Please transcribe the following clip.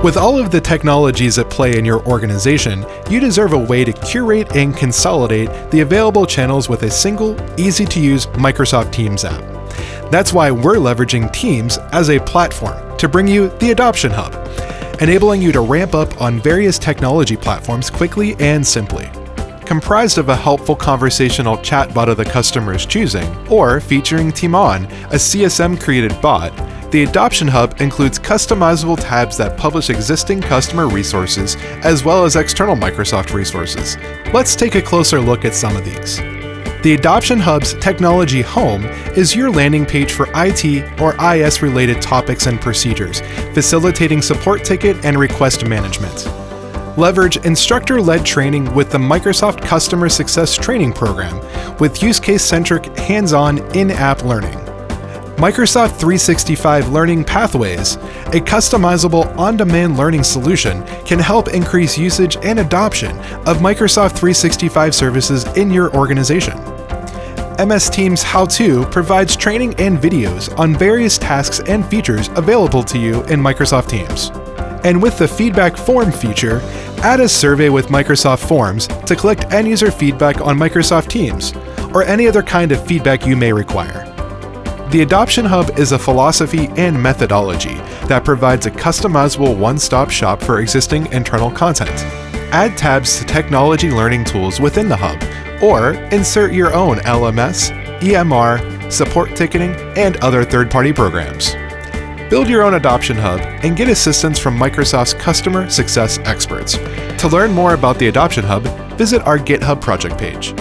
With all of the technologies at play in your organization, you deserve a way to curate and consolidate the available channels with a single, easy-to-use Microsoft Teams app. That's why we're leveraging Teams as a platform to bring you the Adoption Hub, enabling you to ramp up on various technology platforms quickly and simply. Comprised of a helpful conversational chatbot of the customer's choosing, or featuring Timon, a CSM-created bot, the Adoption Hub includes customizable tabs that publish existing customer resources as well as external Microsoft resources. Let's take a closer look at some of these. The Adoption Hub's Technology Home is your landing page for IT or IS-related topics and procedures, facilitating support ticket and request management. Leverage instructor-led training with the Microsoft Customer Success Training Program with use case-centric, hands-on, in-app learning. Microsoft 365 Learning Pathways, a customizable on-demand learning solution, can help increase usage and adoption of Microsoft 365 services in your organization. MS Teams How-To provides training and videos on various tasks and features available to you in Microsoft Teams. And with the Feedback Form feature, add a survey with Microsoft Forms to collect end-user feedback on Microsoft Teams, or any other kind of feedback you may require. The Adoption Hub is a philosophy and methodology that provides a customizable one-stop shop for existing internal content. Add tabs to technology learning tools within the hub, or insert your own LMS, EMR, support ticketing, and other third-party programs. Build your own Adoption Hub and get assistance from Microsoft's customer success experts. To learn more about the Adoption Hub, visit our GitHub project page.